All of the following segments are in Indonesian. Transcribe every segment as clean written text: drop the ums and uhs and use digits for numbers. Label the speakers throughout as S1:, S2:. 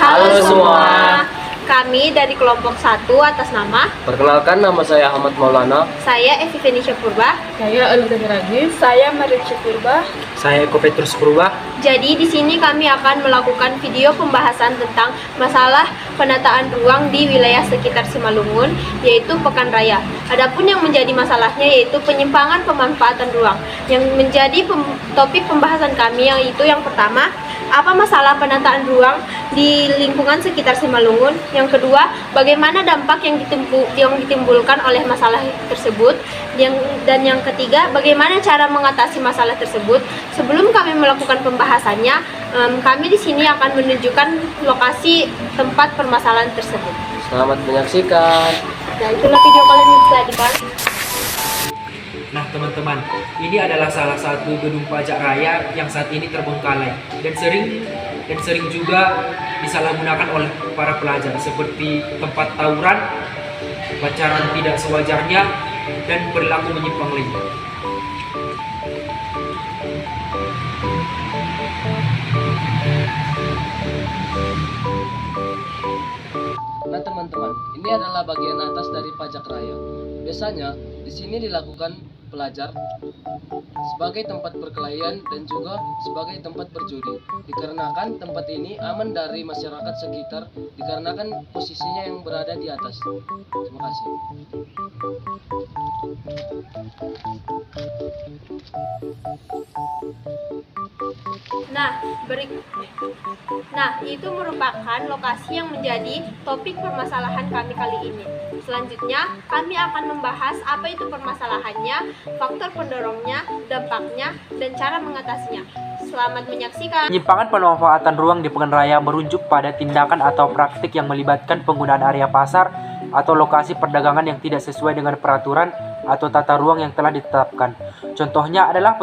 S1: Halo semua. Kami dari kelompok 1 atas nama.
S2: Perkenalkan, nama saya Ahmad Maulana.
S1: Saya Evi Venetia Purba.
S3: Saya Alida Ragif. Saya Maricia Purba.
S2: Saya Eko Petrus Purba.
S1: Jadi di sini kami akan melakukan video pembahasan tentang masalah penataan ruang di wilayah sekitar Simalungun, yaitu Pekan Raya. Adapun yang menjadi masalahnya yaitu penyimpangan pemanfaatan ruang. Yang menjadi topik pembahasan kami yaitu yang pertama, apa masalah penataan ruang di lingkungan sekitar Simalungun? Yang kedua, bagaimana dampak yang ditimbulkan oleh masalah tersebut? Dan yang ketiga, bagaimana cara mengatasi masalah tersebut? Sebelum kami melakukan pembahasannya, kami di sini akan menunjukkan lokasi tempat permasalahan tersebut.
S2: Selamat menyaksikan.
S1: Nah, itulah video kalian yang bisa dipakai.
S4: Nah teman-teman, ini adalah salah satu gedung pajak raya yang saat ini terbengkalai dan sering juga disalahgunakan oleh para pelajar seperti tempat tawuran, pacaran tidak sewajarnya, dan perilaku menyimpang lainnya.
S2: Nah teman-teman, ini adalah bagian atas dari pajak raya. Biasanya di sini dilakukan pelajar sebagai tempat perkelahian dan juga sebagai tempat berjudi. Dikarenakan tempat ini aman dari masyarakat sekitar, dikarenakan posisinya yang berada di atas. Terima kasih.
S1: Nah, itu merupakan lokasi yang menjadi topik permasalahan kami kali ini. Selanjutnya, kami akan membahas apa itu permasalahannya, faktor pendorongnya, dampaknya, dan cara mengatasinya. Selamat menyaksikan.
S5: Penyimpangan pemanfaatan ruang di Pekan Raya merujuk pada tindakan atau praktik yang melibatkan penggunaan area pasar atau lokasi perdagangan yang tidak sesuai dengan peraturan atau tata ruang yang telah ditetapkan. Contohnya adalah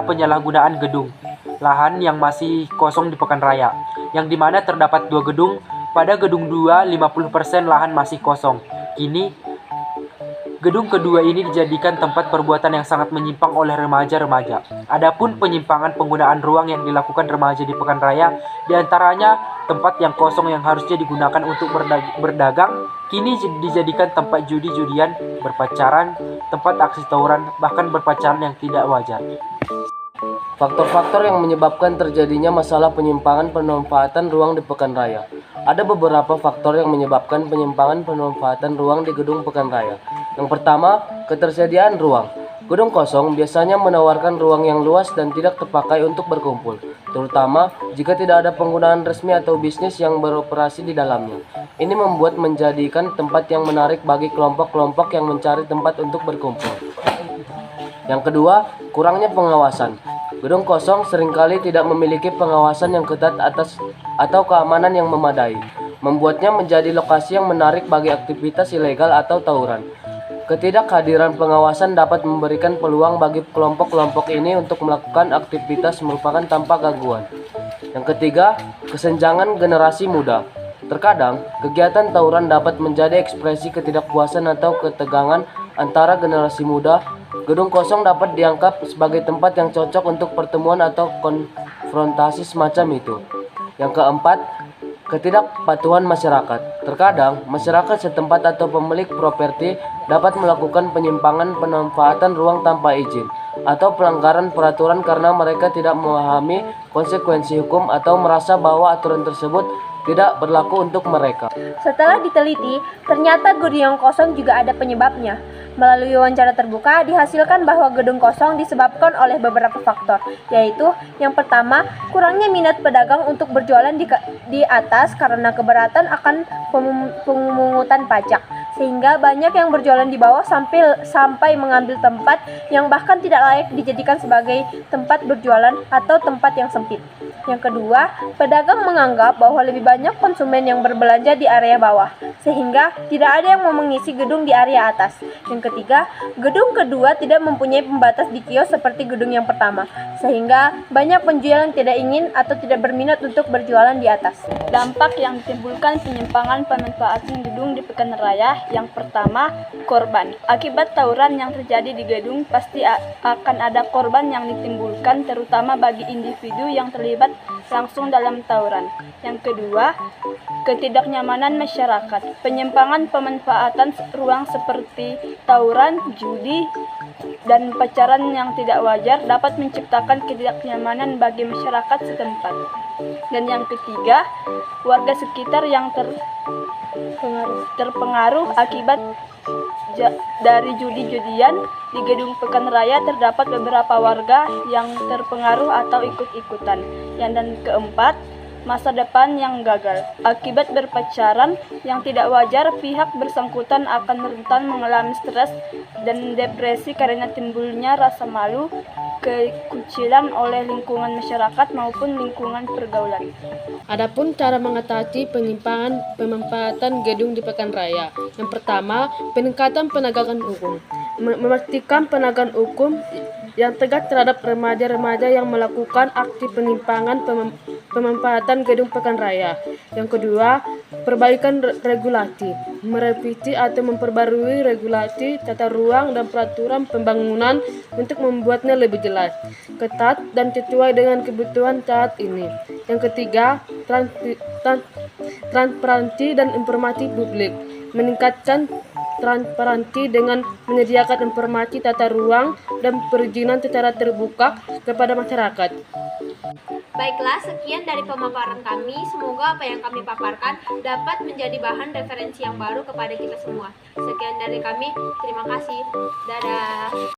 S5: penyalahgunaan gedung lahan yang masih kosong di Pekan Raya, yang dimana terdapat 2 gedung. Pada gedung 2, 50% lahan masih kosong. Kini, gedung kedua ini dijadikan tempat perbuatan yang sangat menyimpang oleh remaja-remaja. Adapun penyimpangan penggunaan ruang yang dilakukan remaja di Pekan Raya, diantaranya tempat yang kosong yang harusnya digunakan untuk berdagang, kini dijadikan tempat judi-judian, berpacaran, tempat aksi tawuran, bahkan berpacaran yang tidak wajar.
S2: Faktor-faktor yang menyebabkan terjadinya masalah penyimpangan pemanfaatan ruang di Pekan Raya. Ada beberapa faktor yang menyebabkan penyimpangan pemanfaatan ruang di gedung Pekan Raya. Yang pertama, ketersediaan ruang. Gedung kosong biasanya menawarkan ruang yang luas dan tidak terpakai untuk berkumpul, terutama jika tidak ada penggunaan resmi atau bisnis yang beroperasi di dalamnya. Ini menjadikan tempat yang menarik bagi kelompok-kelompok yang mencari tempat untuk berkumpul. Yang kedua, kurangnya pengawasan. Gedung kosong seringkali tidak memiliki pengawasan yang ketat atau keamanan yang memadai, membuatnya menjadi lokasi yang menarik bagi aktivitas ilegal atau tawuran. Ketidakhadiran pengawasan dapat memberikan peluang bagi kelompok-kelompok ini untuk melakukan aktivitas merupakan tanpa gangguan. Yang ketiga, kesenjangan generasi muda. Terkadang, kegiatan tawuran dapat menjadi ekspresi ketidakpuasan atau ketegangan antara generasi muda. Gedung kosong dapat dianggap sebagai tempat yang cocok untuk pertemuan atau konfrontasi semacam itu. Yang keempat, ketidakpatuhan masyarakat. Terkadang, masyarakat setempat atau pemilik properti dapat melakukan penyimpangan pemanfaatan ruang tanpa izin atau pelanggaran peraturan karena mereka tidak memahami konsekuensi hukum atau merasa bahwa aturan tersebut tidak berlaku untuk mereka.
S1: Setelah diteliti, ternyata gedung yang kosong juga ada penyebabnya. Melalui wawancara terbuka, dihasilkan bahwa gedung kosong disebabkan oleh beberapa faktor, yaitu yang pertama, kurangnya minat pedagang untuk berjualan di atas karena keberatan akan pemungutan pajak, sehingga banyak yang berjualan di bawah sampai mengambil tempat yang bahkan tidak layak dijadikan sebagai tempat berjualan atau tempat yang sempit. Yang kedua, pedagang menganggap bahwa lebih banyak konsumen yang berbelanja di area bawah, sehingga tidak ada yang mau mengisi gedung di area atas. Yang ketiga, gedung kedua tidak mempunyai pembatas di kios seperti gedung yang pertama, sehingga banyak penjual yang tidak ingin atau tidak berminat untuk berjualan di atas.
S3: Dampak yang ditimbulkan penyimpangan pemanfaatan gedung di Pekan Raya Yang pertama, korban. Akibat tawuran yang terjadi di gedung, pasti akan ada korban yang ditimbulkan, terutama bagi individu yang terlibat langsung dalam tawuran. Yang kedua, ketidaknyamanan masyarakat. Penyimpangan pemanfaatan ruang seperti tawuran, judi, dan pacaran yang tidak wajar dapat menciptakan ketidaknyamanan bagi masyarakat setempat. Dan yang ketiga, warga sekitar yang terpengaruh akibat dari judi-judian di gedung Pekan Raya. Terdapat beberapa warga yang terpengaruh atau ikut-ikutan. Dan keempat, masa depan yang gagal. Akibat berpacaran yang tidak wajar, pihak bersangkutan akan rentan mengalami stres dan depresi karena timbulnya rasa malu, kekucilan oleh lingkungan masyarakat maupun lingkungan pergaulan.
S6: Adapun cara mengatasi penyimpangan pemanfaatan gedung di Pekan Raya. Yang pertama, peningkatan penegakan hukum. Memastikan penegakan hukum yang tegas terhadap remaja-remaja yang melakukan aksi penyimpangan pemanfaatan gedung Pekan Raya. Yang kedua, perbaikan regulasi, merevisi atau memperbarui regulasi, tata ruang dan peraturan pembangunan untuk membuatnya lebih jelas, ketat dan sesuai dengan kebutuhan saat ini. Yang ketiga, transparansi dan informasi publik, meningkatkan transparansi dengan menyediakan informasi tata ruang dan perizinan secara terbuka kepada masyarakat.
S1: Baiklah, sekian dari pemaparan kami. Semoga apa yang kami paparkan dapat menjadi bahan referensi yang baru kepada kita semua. Sekian dari kami. Terima kasih. Dadah.